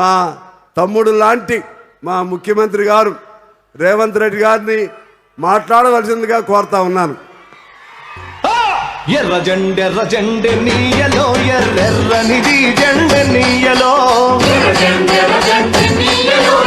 మా తమ్ముడు లాంటి మా ముఖ్యమంత్రి గారు రేవంత్ రెడ్డి గారిని మాట్లాడవలసిందిగా కోరుతా ఉన్నాను. ఎర్ర జెండె నీయలో ఎర్రెర్రనిది జెండె నీయలో ఎర్ర జెండె నీయలో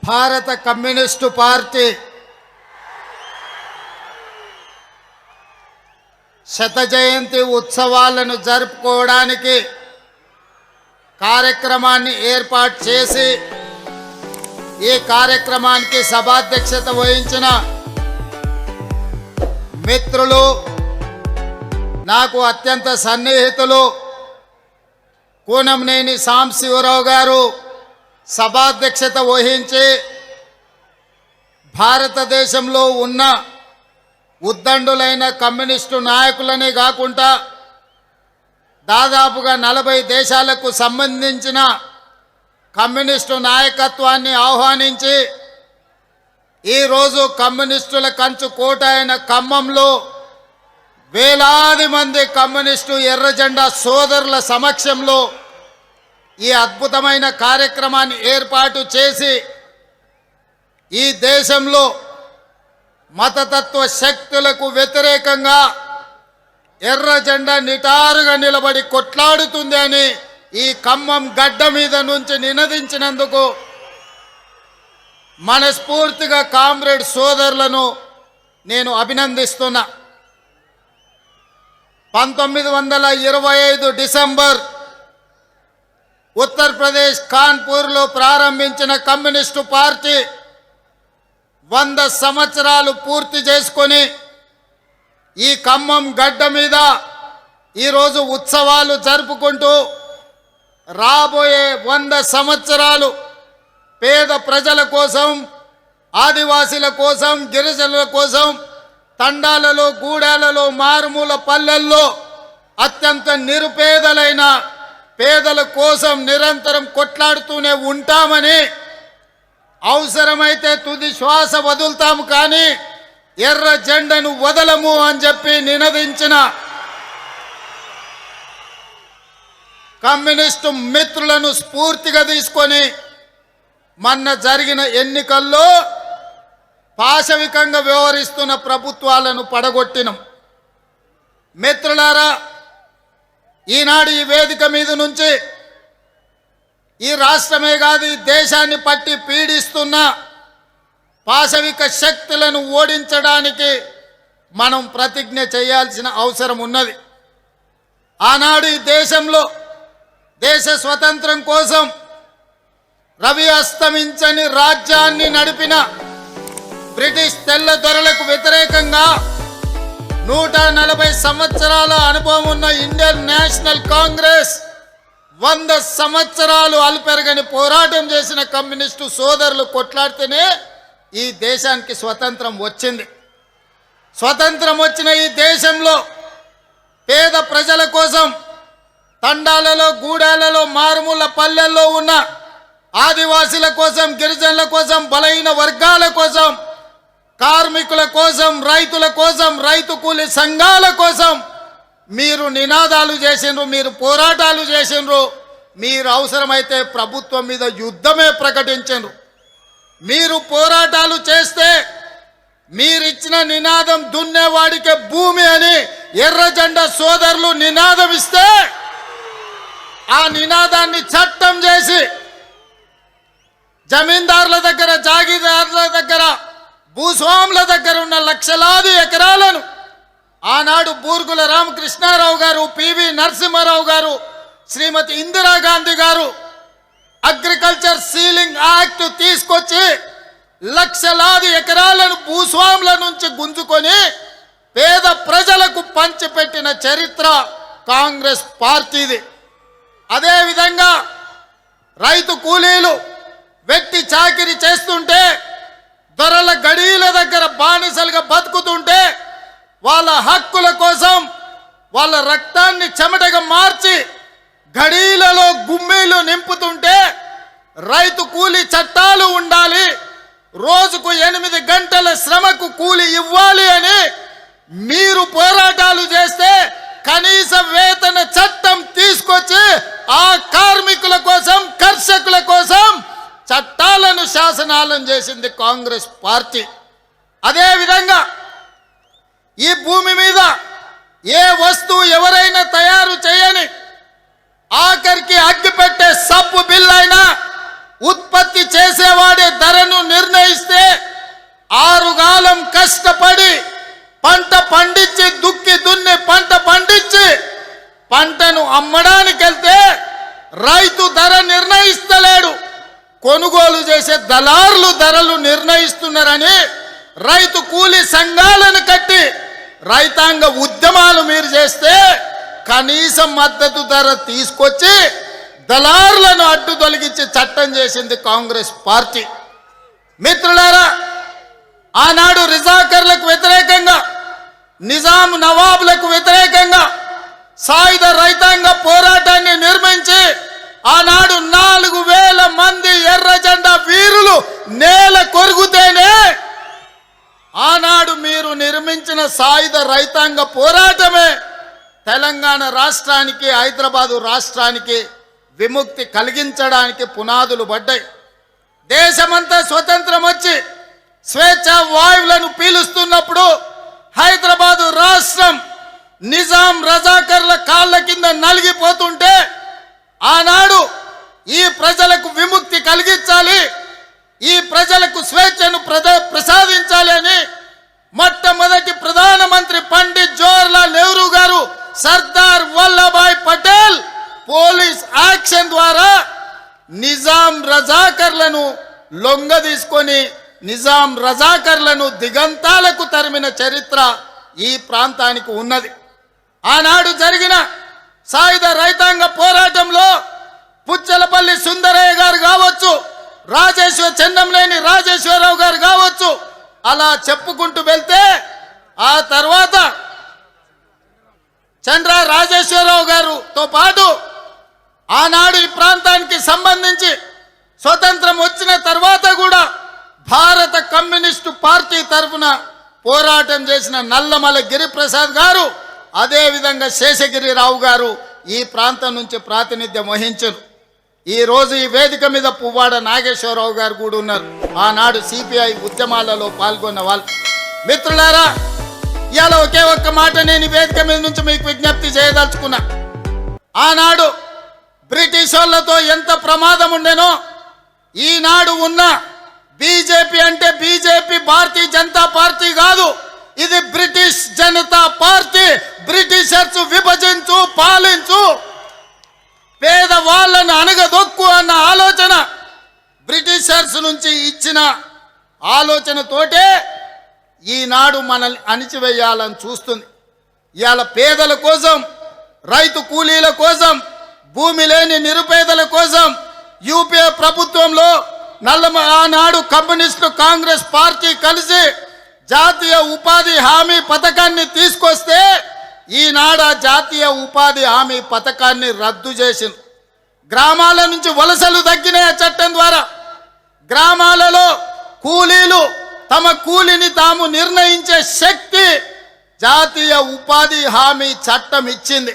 భారత కమ్యూనిస్టు పార్టీ శత జయంతి ఉత్సవాలను జరుపుకోవడానికి కార్యక్రమాన్ని ఏర్పాటు చేసి ఈ కార్యక్రమానికి సభాధ్యక్షత వహించిన మిత్రులు, నాకు అత్యంత సన్నిహితులు కూనంనేని సాంబశివరావు గారు సభాధ్యక్షత వహించి భారతదేశంలో ఉన్న ఉద్దండులైన కమ్యూనిస్టు నాయకులనే కాకుండా దాదాపుగా 40 దేశాలకు సంబంధించిన కమ్యూనిస్టు నాయకత్వాన్ని ఆహ్వానించి ఈరోజు కమ్యూనిస్టుల కంచు కోట అయిన ఖమ్మంలో వేలాది మంది కమ్యూనిస్టు ఎర్ర జెండా సోదరుల సమక్షంలో ఈ అద్భుతమైన కార్యక్రమాన్ని ఏర్పాటు చేసి ఈ దేశంలో మతతత్వ శక్తులకు వ్యతిరేకంగా ఎర్ర జెండా నిటారుగా నిలబడి కొట్లాడుతుంది అని ఈ ఖమ్మం గడ్డ మీద నుంచి నినదించినందుకు మనస్ఫూర్తిగా కామ్రేడ్ సోదరులను నేను అభినందిస్తున్నా. 1925 డిసెంబర్ ఉత్తరప్రదేశ్ కాన్పూర్లో ప్రారంభించిన కమ్యూనిస్టు పార్టీ 100 సంవత్సరాలు పూర్తి చేసుకొని ఈ ఖమ్మం గడ్డ మీద ఈరోజు ఉత్సవాలు జరుపుకుంటూ రాబోయే 100 సంవత్సరాలు పేద ప్రజల కోసం, ఆదివాసీల కోసం, గిరిజనుల కోసం తండాలలో, గూడాలలో, మారుమూల పల్లెల్లో అత్యంత నిరుపేదలైన పేదల కోసం నిరంతరం కొట్లాడుతూనే ఉంటామని, అవసరమైతే తుది శ్వాస వదులుతాము కానీ ఎర్ర జెండను వదలము అని చెప్పి నినదించిన కమ్యూనిస్టు మిత్రులను స్ఫూర్తిగా తీసుకొని మొన్న జరిగిన ఎన్నికల్లో పాశవికంగా వ్యవహరిస్తున్న ప్రభుత్వాలను పడగొట్టినం. మిత్రులారా, ఈనాడు ఈ వేదిక మీద నుంచి ఈ రాష్ట్రమే కాదు ఈ దేశాన్ని పట్టి పీడిస్తున్న పాశవిక శక్తులను ఓడించడానికి మనం ప్రతిజ్ఞ చేయాల్సిన అవసరం ఉన్నది. ఆనాడు ఈ దేశంలో దేశ స్వతంత్రం కోసం రవి అస్తమించని రాజ్యాన్ని నడిపిన బ్రిటిష్ తెల్ల దొరలకు వ్యతిరేకంగా 140 సంవత్సరాల అనుభవం ఉన్న ఇండియన్ నేషనల్ కాంగ్రెస్ 100 సంవత్సరాలు అలుపెరగని పోరాటం చేసిన కమ్యూనిస్టు సోదరులు కొట్లాడితేనే ఈ దేశానికి స్వతంత్రం వచ్చింది. స్వతంత్రం వచ్చిన ఈ దేశంలో పేద ప్రజల కోసం తండాలలో, గూడాలలో, మారుమూల పల్లెల్లో ఉన్న ఆదివాసీల కోసం, గిరిజనుల కోసం, బలహీన వర్గాల కోసం, కార్మికుల కోసం, రైతుల కోసం, రైతు కూలి సంఘాల కోసం మీరు నినాదాలు చేసిండ్రు, మీరు పోరాటాలు చేసిండ్రు, మీరు అవసరమైతే ప్రభుత్వం మీద యుద్ధమే ప్రకటించండ్రు. మీరు పోరాటాలు చేస్తే మీరిచ్చిన నినాదం దున్నేవాడికే భూమి అని ఎర్ర జెండా సోదరులు నినాదం ఇస్తే ఆ నినాదాన్ని చట్టం చేసి జమీందారుల దగ్గర, జాగీదారుల దగ్గర, భూస్వాముల దగ్గర ఉన్న లక్షలాది ఎకరాలను ఆనాడు బూర్గుల రామకృష్ణారావు గారు, పివి నరసింహారావు గారు, శ్రీమతి ఇందిరాగాంధీ గారు అగ్రికల్చర్ సీలింగ్ యాక్ట్ తీసుకొచ్చి లక్షలాది ఎకరాలను భూస్వాముల నుంచి గుంజుకొని పేద ప్రజలకు పంచిపెట్టిన చరిత్ర కాంగ్రెస్ పార్టీది. అదేవిధంగా రైతు కూలీలు వెట్టి చాకిరి చేస్తుంటే, దొరల గడీల దగ్గర బానిసలుగా బతుకుతుంటే, వాళ్ళ హక్కుల కోసం వాళ్ళ రక్తాన్ని చెమటగా మార్చి గడీలలో గుమ్మీలు నింపుతుంటే రైతు కూలీ చట్టాలు ఉండాలి, రోజుకు 8 గంటల శ్రమకు కూలి ఇవ్వాలి అని మీరు పోరాటాలు చేస్తే కనీస వేతన చట్టం తీసుకొచ్చి ఆ కార్మికుల కోసం, కర్షకుల కోసం చట్టాలను, శాసనాలను చేసింది కాంగ్రెస్ పార్టీ. అదే విధంగా ఈ భూమి మీద ఏ వస్తువు ఎవరైనా తయారు చేయని, ఆఖరికి అగ్గిపెట్టే సబ్బు బిల్లైనా ఉత్పత్తి చేసేవాడే ధరను నిర్ణయిస్తే 6 కాలం కష్టపడి పంట పండించి, దుక్కి దున్ని పంట పండించి పంటను అమ్మడానికి వెళ్తే రైతు ధర నిర్ణయిస్తలేడు, కొనుగోలు చేసే దళారులు ధరలు నిర్ణయిస్తున్నారని రైతు కూలీ సంఘాలను కట్టి రైతాంగ ఉద్యమాలు మీరు చేస్తే కనీస మద్దతు ధర తీసుకొచ్చి దళారులను అడ్డు తొలగించి చట్టం చేసింది కాంగ్రెస్ పార్టీ. మిత్రులారా, ఆనాడు రిజాకర్లకు వ్యతిరేకంగా, నిజాం నవాబులకు వ్యతిరేకంగా సాయుధ రైతాంగ పోరాటాన్ని నిర్మించి ఆనాడు 4000 మంది ఎర్ర జెండా వీరులు నేల కొరుగుతేనే ఆనాడు మీరు నిర్మించిన సాయుధ రైతాంగ పోరాటమే తెలంగాణ రాష్ట్రానికి, హైదరాబాదు రాష్ట్రానికి విముక్తి కలిగించడానికి పునాదులు పడ్డాయి. దేశమంతా స్వతంత్రం వచ్చి స్వేచ్ఛ వాయువులను పీలుస్తున్నప్పుడు హైదరాబాదు రాష్ట్రం నిజాం రజాకర్ల కాళ్ళ కింద నలిగిపోతుంటే ఆనాడు ఈ ప్రజలకు విముక్తి కలిగించాలి, ఈ ప్రజలకు స్వేచ్ఛను ప్రసాదించాలి అని మొట్టమొదటి ప్రధానమంత్రి పండిట్ జవహర్లాల్ నెహ్రూ గారు సర్దార్ వల్లభాయ్ పటేల్ పోలీస్ యాక్షన్ ద్వారా నిజాం రజాకర్లను లొంగ తీసుకొని నిజాం రజాకర్లను దిగంతాలకు తరిమిన చరిత్ర ఈ ప్రాంతానికి ఉన్నది. ఆనాడు జరిగిన సాయుధ రైతాంగ పోరాటంలో పుచ్చలపల్లి సుందరయ్య గారు కావచ్చు, చెన్నంనేని రాజేశ్వరరావు గారు కావచ్చు, అలా చెప్పుకుంటూ వెళ్తే ఆ తర్వాత చంద్ర రాజేశ్వరరావు గారుతో పాటు ఆనాడు ఈ ప్రాంతానికి సంబంధించి స్వతంత్రం వచ్చిన తర్వాత కూడా భారత కమ్యూనిస్టు పార్టీ తరఫున పోరాటం చేసిన నల్లమల గిరిప్రసాద్ గారు, అదేవిధంగా శేషగిరిరావు గారు ఈ ప్రాంతం నుంచి ప్రాతినిధ్యం వహించారు. ఈ రోజు ఈ వేదిక మీద పువ్వాడ నాగేశ్వరరావు గారు కూడా ఉన్నారు, ఆనాడు సిపిఐ ఉద్యమాలలో పాల్గొన్న వాళ్ళు. మిత్రులారా, ఇవాళ ఒకే ఒక్క మాట నేను ఈ వేదిక మీద నుంచి మీకు విజ్ఞప్తి చేయదలుచుకున్నా. ఆనాడు బ్రిటిష్ వాళ్ళతో ఎంత ప్రమాదం ఉండేనో ఈనాడు ఉన్న బీజేపీ అంటే బీజేపీ భారతీయ జనతా పార్టీ కాదు, ఇది బ్రిటిష్ జనతా పార్టీ. బ్రిటిషర్స్ విభజించు, పాలించు, పేదవాళ్ళను అణగదొక్కు అన్న ఆలోచన బ్రిటిషర్స్ నుంచి ఇచ్చిన ఆలోచనతోటే ఈనాడు మనల్ని అణిచివేయాలని చూస్తుంది. ఇవాళ పేదల కోసం, రైతు కూలీల కోసం, భూమి లేని నిరుపేదల కోసం యూపీఏ ప్రభుత్వంలో ఆనాడు కమ్యూనిస్టు కాంగ్రెస్ పార్టీ కలిసి జాతీయ ఉపాధి హామీ పథకాన్ని తీసుకొస్తే ఈనాడు ఆ జాతీయ ఉపాధి హామీ పథకాన్ని రద్దు చేసింది. గ్రామాల నుంచి వలసలు తగ్గినాయి ఆ చట్టం ద్వారా. గ్రామాలలో కూలీలు తమ కూలిని తాము నిర్ణయించే శక్తి జాతీయ ఉపాధి హామీ చట్టం ఇచ్చింది.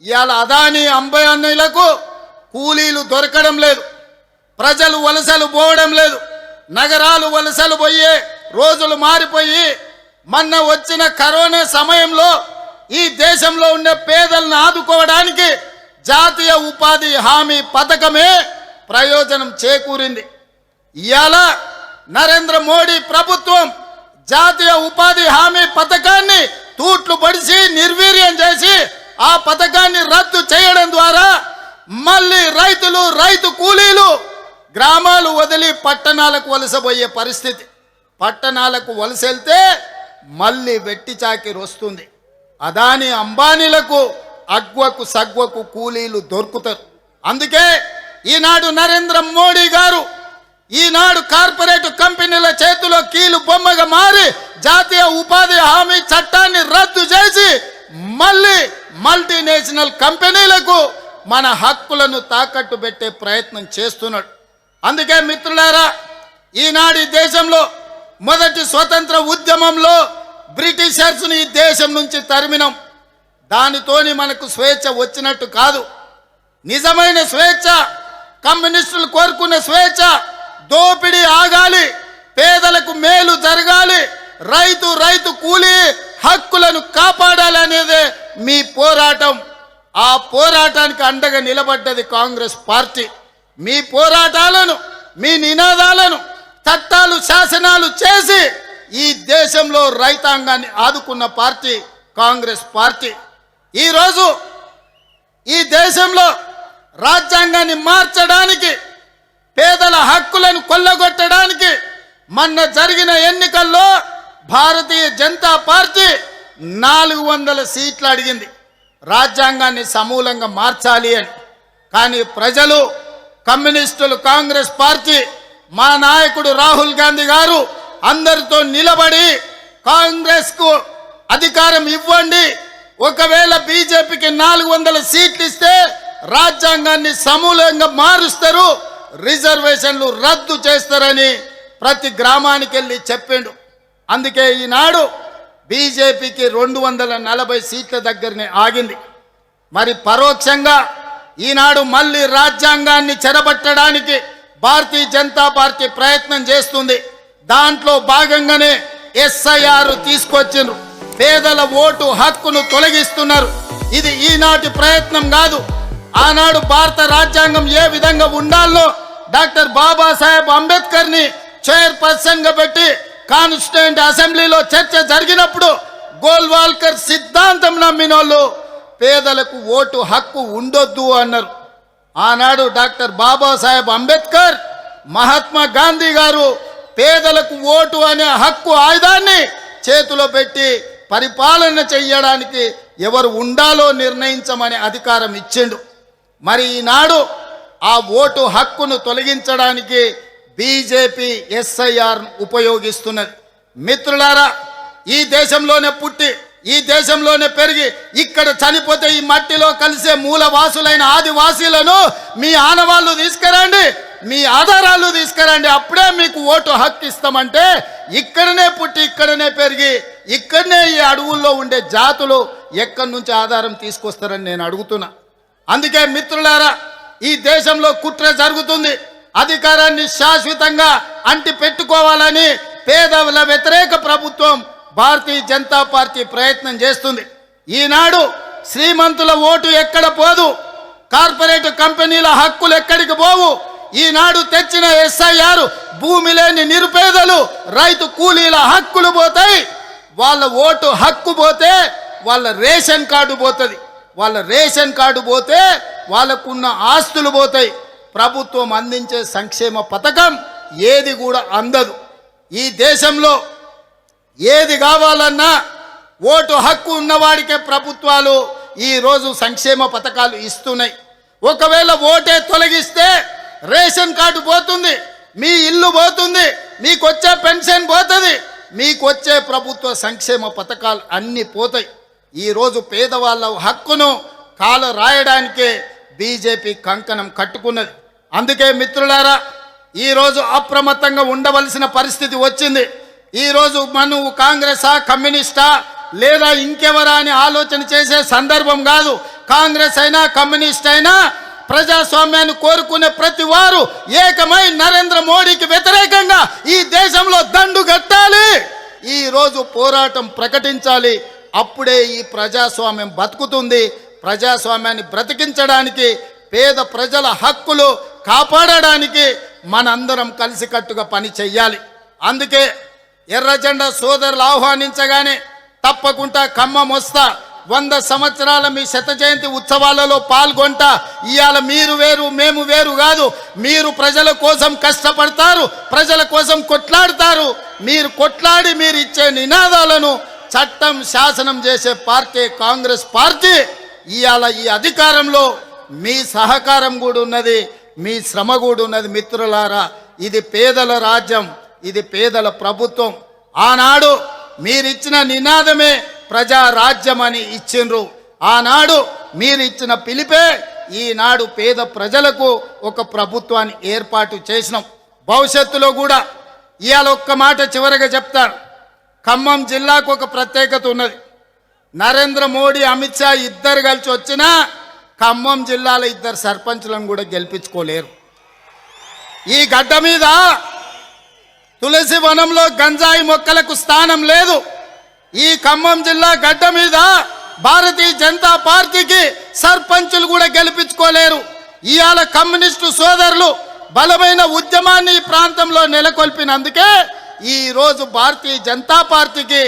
ఇవాళ అదానీ అంబానీలకు కూలీలు దొరకడం లేదు, ప్రజలు వలసలు పోవడం లేదు, నగరాలు వలసలు పోయే రోజులు మారిపోయి మొన్న వచ్చిన కరోనా సమయంలో ఈ దేశంలో ఉండే పేదలను ఆదుకోవడానికి జాతీయ ఉపాధి హామీ పథకమే ప్రయోజనం చేకూరింది. ఇవాళ నరేంద్ర మోడీ ప్రభుత్వం జాతీయ ఉపాధి హామీ పథకాన్ని తూట్లు పడిచి నిర్వీర్యం చేసి ఆ పథకాన్ని రద్దు చేయడం ద్వారా మళ్ళీ రైతులు, రైతు కూలీలు గ్రామాలు వదిలి పట్టణాలకు వలసపోయే పరిస్థితి. పట్టణాలకు వలసెళ్తే మళ్ళీ వెట్టి చాకిరి వస్తుంది. అదానీ అంబానీలకు అగ్వకు సగ్వకు కూలీలు దొరుకుతారు. అందుకే ఈనాడు నరేంద్ర మోడీ గారు ఈనాడు కార్పొరేట్ కంపెనీల చేతిలో కీలు బొమ్మగా మారి జాతీయ ఉపాధి హామీ చట్టాన్ని రద్దు చేసి మళ్ళీ మల్టీనేషనల్ కంపెనీలకు మన హక్కులను తాకట్టు పెట్టే ప్రయత్నం చేస్తున్నాడు. అందుకే మిత్రులారా, ఈనాడు ఈ దేశంలో మొదటి స్వతంత్ర ఉద్యమంలో బ్రిటిషర్స్ని ఈ దేశం నుంచి తరిమినాం. దానితోని మనకు స్వేచ్ఛ వచ్చినట్టు కాదు. నిజమైన స్వేచ్ఛ, కమ్యూనిస్టులు కోరుకున్న స్వేచ్ఛ, దోపిడీ ఆగాలి, పేదలకు మేలు జరగాలి, రైతు కూలీ హక్కులను కాపాడాలి అనేదే మీ పోరాటం. ఆ పోరాటానికి అండగా నిలబడ్డది కాంగ్రెస్ పార్టీ. మీ పోరాటాలను, మీ నినాదాలను చట్టాలు, శాసనాలు చేసి ఈ దేశంలో రైతాంగాన్ని ఆదుకున్న పార్టీ కాంగ్రెస్ పార్టీ. ఈరోజు ఈ దేశంలో రాజ్యాంగాన్ని మార్చడానికి, పేదల హక్కులను కొల్లగొట్టడానికి మొన్న జరిగిన ఎన్నికల్లో భారతీయ జనతా పార్టీ 400 సీట్లు అడిగింది రాజ్యాంగాన్ని సమూలంగా మార్చాలి అని. కానీ ప్రజలు, కమ్యూనిస్టులు, కాంగ్రెస్ పార్టీ, మా నాయకుడు రాహుల్ గాంధీ గారు అందరితో నిలబడి కాంగ్రెస్కు అధికారం ఇవ్వండి, ఒకవేళ బీజేపీకి 400 సీట్లు ఇస్తే రాజ్యాంగాన్ని సమూలంగా మారుస్తారు, రిజర్వేషన్లు రద్దు చేస్తారని ప్రతి గ్రామానికి వెళ్ళి చెప్పిండు. అందుకే ఈనాడు బీజేపీకి 240 సీట్ల దగ్గరనే ఆగింది. మరి పరోక్షంగా ఈనాడు మళ్ళీ రాజ్యాంగాన్ని చెరబట్టడానికి భారతీయ జనతా పార్టీ ప్రయత్నం చేస్తుంది. దాంట్లో భాగంగానే ఎస్ఐఆర్ తీసుకొచ్చిండ్రు, పేదల ఓటు హక్కును తొలగిస్తున్నారు. ఇది ఈనాటి ప్రయత్నం కాదు. ఆనాడు భారత రాజ్యాంగం ఏ విధంగా ఉండాలో డాక్టర్ బాబాసాహెబ్ అంబేద్కర్ ని చైర్పర్సన్ గా పెట్టి కాన్స్టిట్యూయెంట్ అసెంబ్లీలో చర్చ జరిగినప్పుడు గోల్వాల్కర్ సిద్ధాంతం నమ్మినోళ్ళు పేదలకు ఓటు హక్కు ఉండొద్దు అన్నారు. ఆనాడు డాక్టర్ బాబాసాహెబ్ అంబేద్కర్, మహాత్మా గాంధీ గారు పేదలకు ఓటు అనే హక్కు ఆయుధాన్ని చేతిలో పెట్టి పరిపాలన చెయ్యడానికి ఎవరు ఉండాలో నిర్ణయించమని అధికారం ఇచ్చిండు. మరి ఈనాడు ఆ ఓటు హక్కును తొలగించడానికి బీజేపీ ఎస్ఐఆర్ ఉపయోగిస్తున్నది. మిత్రులారా, ఈ దేశంలోనే పుట్టి, ఈ దేశంలోనే పెరిగి, ఇక్కడ చనిపోతే ఈ మట్టిలో కలిసే మూలవాసులైన ఆదివాసీలను మీ ఆనవాళ్ళు తీసుకురండి, మీ ఆధారాలు తీసుకురండి, అప్పుడే మీకు ఓటు హక్కు ఇస్తామంటే ఇక్కడనే పుట్టి, ఇక్కడనే పెరిగి, ఇక్కడనే ఈ అడవుల్లో ఉండే జాతులు ఎక్కడి నుంచి ఆధారం తీసుకొస్తారని నేను అడుగుతున్నా. అందుకే మిత్రులారా, ఈ దేశంలో కుట్ర జరుగుతుంది. అధికారాన్ని శాశ్వతంగా అంటి పెట్టుకోవాలని పేదల వ్యతిరేక ప్రభుత్వం భారతీయ జనతా పార్టీ ప్రయత్నం చేస్తుంది. ఈనాడు శ్రీమంతుల ఓటు ఎక్కడ పోదు, కార్పొరేట్ కంపెనీల హక్కులు ఎక్కడికి పోవు. ఈనాడు తెచ్చిన ఎస్ఐఆర్ భూమి లేని నిరుపేదలు, రైతు కూలీల హక్కులు పోతాయి. వాళ్ళ ఓటు హక్కు పోతే వాళ్ళ రేషన్ కార్డు పోతుంది, వాళ్ళ రేషన్ కార్డు పోతే వాళ్ళకున్న ఆస్తులు పోతాయి. ప్రభుత్వం అందించే సంక్షేమ పథకం ఏది కూడా అందదు. ఈ దేశంలో ఏది కావాలన్నా ఓటు హక్కు ఉన్నవాడికే ప్రభుత్వాలు ఈరోజు సంక్షేమ పథకాలు ఇస్తున్నాయి. ఒకవేళ ఓటే తొలగిస్తే రేషన్ కార్డు పోతుంది, మీ ఇల్లు పోతుంది, మీకు వచ్చే పెన్షన్ పోతుంది, మీకు వచ్చే ప్రభుత్వ సంక్షేమ పథకాలు అన్నీ పోతాయి. ఈరోజు పేదవాళ్ళ హక్కును కాల రాయడానికే బీజేపీ కంకణం కట్టుకున్నది. అందుకే మిత్రులారా, ఈరోజు అప్రమత్తంగా ఉండవలసిన పరిస్థితి వచ్చింది. ఈరోజు నువ్వు కాంగ్రెసా, కమ్యూనిస్టా లేదా ఇంకెవరా అని ఆలోచన చేసే సందర్భం కాదు. కాంగ్రెస్ అయినా కమ్యూనిస్ట్ అయినా ప్రజాస్వామ్యాన్ని కోరుకునే ప్రతి వారు ఏకమై నరేంద్ర మోడీకి వ్యతిరేకంగా ఈ దేశంలో దండు కట్టాలి. ఈ రోజు పోరాటం ప్రకటించాలి. అప్పుడే ఈ ప్రజాస్వామ్యం బతుకుతుంది. ప్రజాస్వామ్యాన్ని బ్రతికించడానికి, పేద ప్రజల హక్కులు కాపాడడానికి మనందరం కలిసికట్టుగా పని చెయ్యాలి. అందుకే ఎర్రజెండా సోదరులు ఆహ్వానించగానే తప్పకుండా ఖమ్మం వస్తా, 100 సంవత్సరాల మీ శత జయంతి ఉత్సవాలలో పాల్గొంటా. ఇవాళ మీరు వేరు మేము వేరు కాదు. మీరు ప్రజల కోసం కష్టపడతారు, ప్రజల కోసం కొట్లాడతారు. మీరు కొట్లాడి మీరు ఇచ్చే నినాదాలను చట్టం, శాసనం చేసే పార్టీ కాంగ్రెస్ పార్టీ. ఇవాళ ఈ అధికారంలో మీ సహకారం కూడా ఉన్నది, మీ శ్రమ కూడా ఉన్నది. మిత్రులారా, ఇది పేదల రాజ్యం, ఇది పేదల ప్రభుత్వం. ఆనాడు మీరిచ్చిన నినాదమే ప్రజా రాజ్యం అని ఇచ్చిండ్రు. ఆనాడు మీరిచ్చిన పిలిపే ఈనాడు పేద ప్రజలకు ఒక ప్రభుత్వాన్ని ఏర్పాటు చేసినాం. భవిష్యత్తులో కూడా ఇవాళ ఒక్క మాట చివరిగా చెప్తాను. ఖమ్మం జిల్లాకు ఒక ప్రత్యేకత ఉన్నది. నరేంద్ర మోడీ, అమిత్ షా ఇద్దరు కలిసి వచ్చినా ఖమ్మం జిల్లాలో ఇద్దరు సర్పంచులను కూడా గెలిపించుకోలేరు. ఈ గడ్డ మీద తులసి వనంలో గంజాయి మొక్కలకు స్థానం లేదు. ఈ ఖమ్మం జిల్లా గడ్డ మీద భారతీయ జనతా పార్టీకి సర్పంచులు కూడా గెలిపించుకోలేరు. ఇవాళ కమ్యూనిస్టు సోదరులు బలమైన ఉద్యమాన్ని ఈ ప్రాంతంలో నెలకొల్పినందుకే ఈ రోజు భారతీయ జనతా పార్టీకి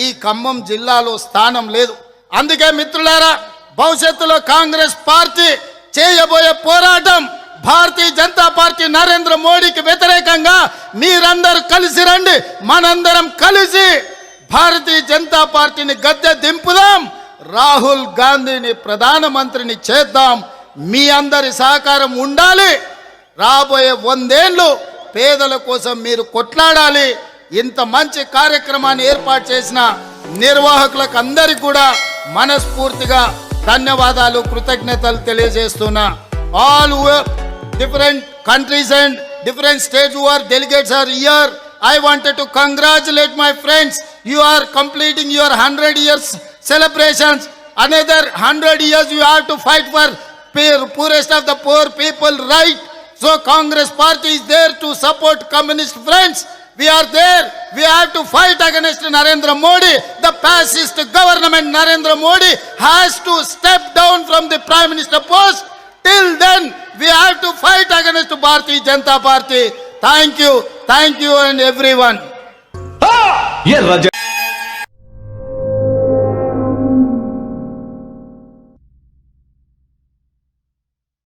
ఈ ఖమ్మం జిల్లాలో స్థానం లేదు. అందుకే మిత్రులారా, భవిష్యత్తులో కాంగ్రెస్ పార్టీ చేయబోయే పోరాటం భారతీయ జనతా పార్టీ నరేంద్ర మోడీకి వ్యతిరేకంగా మీరందరూ కలిసి రండి. మనందరం కలిసి భారతీయ జనతా పార్టీని గద్దె దింపుదాం. రాహుల్ గాంధీని ప్రధానమంత్రిని చేద్దాం. మీ అందరి సహకారం ఉండాలి. రాబోయే 100 ఏళ్ళు పేదల కోసం మీరు కొట్లాడాలి. ఇంత మంచి కార్యక్రమాన్ని ఏర్పాటు చేసిన నిర్వాహకులకు అందరికీ కూడా మనస్ఫూర్తిగా ధన్యవాదాలు, కృతజ్ఞతలు తెలియజేస్తున్నా. All different countries and different states who are delegates are here. I wanted to congratulate my friends. You are completing your 100 years celebrations. Another 100 years you have to fight for poorest of the poor people, right? So Congress party is there to support communist friends. We are there. We have to fight against Narendra Modi. The fascist government Narendra Modi has to step down from the prime minister post. Till then, we have to fight against Bharatiya Janata Party. Thank you and everyone. ఎర్ర